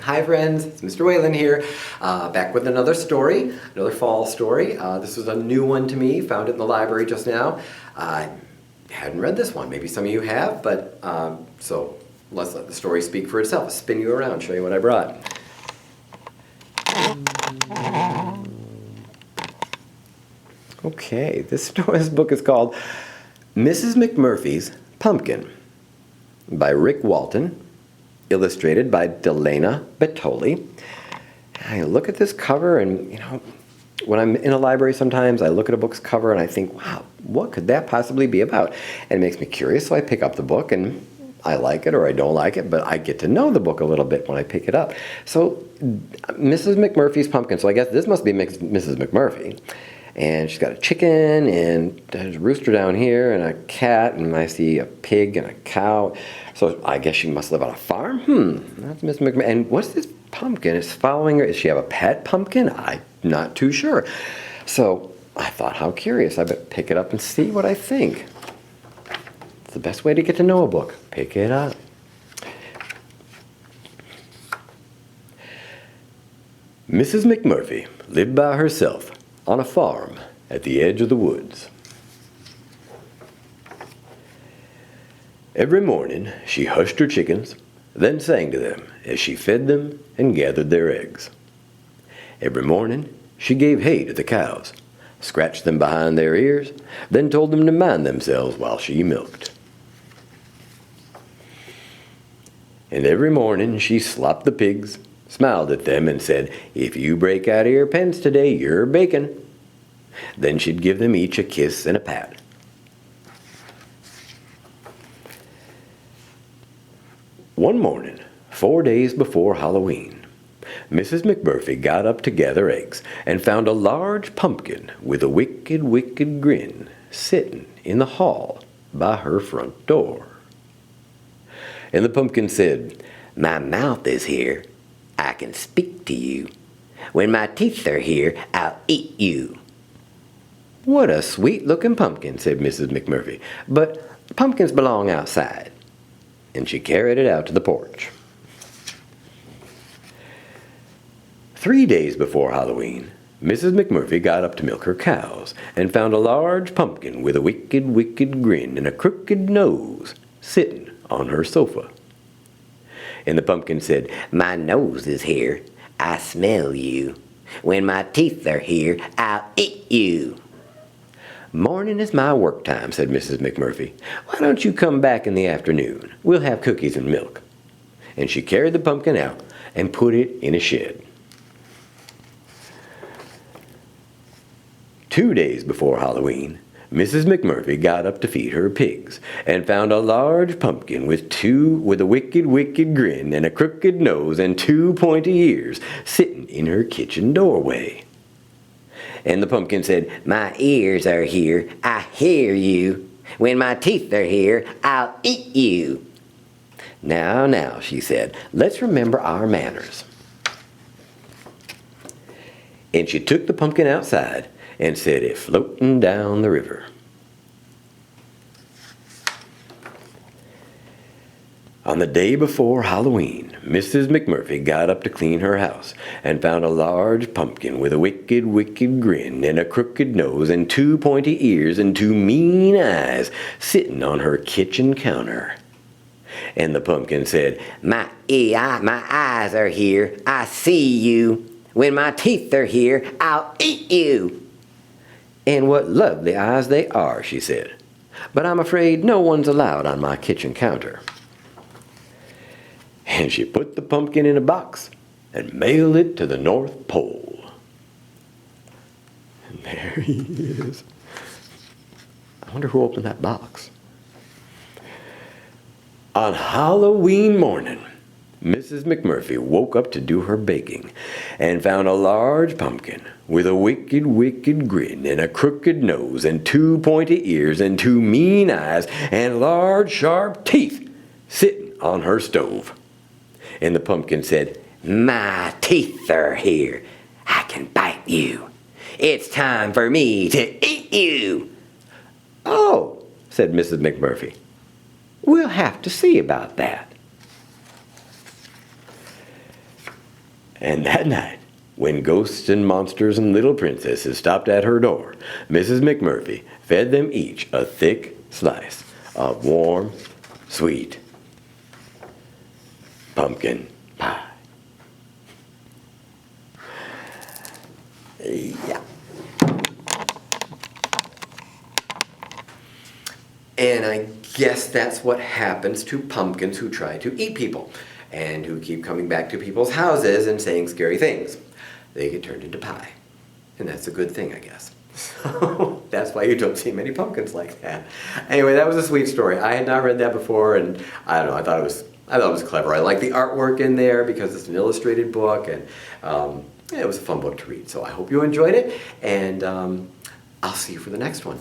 Hi friends, it's Mr. Whalen here, back with another story, another fall story. This was a new one to me, found it in the library just now. I hadn't read this one, maybe some of you have, but so let's let the story speak for itself. I'll spin you around, show you what I brought. Okay, this book is called Mrs. McMurphy's Pumpkin by Rick Walton, illustrated by Delana Bettoli. I look at this cover and, when I'm in a library sometimes, I look at a book's cover and I think, wow, what could that possibly be about? And it makes me curious, so I pick up the book and I like it or I don't like it, but I get to know the book a little bit when I pick it up. So, Mrs. McMurphy's Pumpkin, so I guess this must be Mrs. McMurphy. And she's got a chicken, and there's a rooster down here, and a cat, and I see a pig and a cow. So I guess she must live on a farm? That's Miss McMurphy. And what's this pumpkin? It's following her. Does she have a pet pumpkin? I'm not too sure. So I thought, how curious. I better pick it up and see what I think. It's the best way to get to know a book. Pick it up. Mrs. McMurphy lived by herself on a farm at the edge of the woods. Every morning she hushed her chickens, then sang to them as she fed them and gathered their eggs. Every morning she gave hay to the cows, scratched them behind their ears, then told them to mind themselves while she milked. And every morning she slopped the pigs, smiled at them and said, "If you break out of your pens today, you're bacon." Then she'd give them each a kiss and a pat. One morning, 4 days before Halloween, Mrs. McMurphy got up to gather eggs and found a large pumpkin with a wicked, wicked grin sitting in the hall by her front door. And the pumpkin said, "My mouth is here. I can speak to you. When my teeth are here, I'll eat you." "What a sweet-looking pumpkin," said Mrs. McMurphy, "but pumpkins belong outside." And she carried it out to the porch. 3 days before Halloween, Mrs. McMurphy got up to milk her cows and found a large pumpkin with a wicked, wicked grin and a crooked nose sitting on her sofa. And the pumpkin said, "My nose is here. I smell you. When my teeth are here, I'll eat you." "Morning is my work time," said Mrs. McMurphy. "Why don't you come back in the afternoon? We'll have cookies and milk." And she carried the pumpkin out and put it in a shed. 2 days before Halloween, Mrs. McMurphy got up to feed her pigs and found a large pumpkin with a wicked, wicked grin and a crooked nose and 2 pointy ears sitting in her kitchen doorway. And the pumpkin said, "My ears are here. I hear you. When my teeth are here, I'll eat you." Now, now," she said, "let's remember our manners." And she took the pumpkin outside and set it floating down the river. On the day before Halloween, Mrs. McMurphy got up to clean her house and found a large pumpkin with a wicked, wicked grin and a crooked nose and 2 pointy ears and 2 mean eyes sitting on her kitchen counter. And the pumpkin said, My eyes are here. I see you. When my teeth are here, I'll eat you." "And what lovely eyes they are," she said. "But I'm afraid no one's allowed on my kitchen counter." And she put the pumpkin in a box and mailed it to the North Pole. And there he is. I wonder who opened that box. On Halloween morning, Mrs. McMurphy woke up to do her baking and found a large pumpkin with a wicked, wicked grin and a crooked nose and 2 pointy ears and 2 mean eyes and large, sharp teeth sitting on her stove. And the pumpkin said, "My teeth are here. I can bite you. It's time for me to eat you." "Oh," said Mrs. McMurphy, "we'll have to see about that." And that night, when ghosts and monsters and little princesses stopped at her door, Mrs. McMurphy fed them each a thick slice of warm, sweet pumpkin pie. Yeah. And I guess that's what happens to pumpkins who try to eat people and who keep coming back to people's houses and saying scary things. They get turned into pie. And that's a good thing, I guess. So that's why you don't see many pumpkins like that. Anyway, that was a sweet story. I had not read that before, and I don't know, I thought it was clever. I like the artwork in there because it's an illustrated book, and it was a fun book to read. So I hope you enjoyed it, and I'll see you for the next one.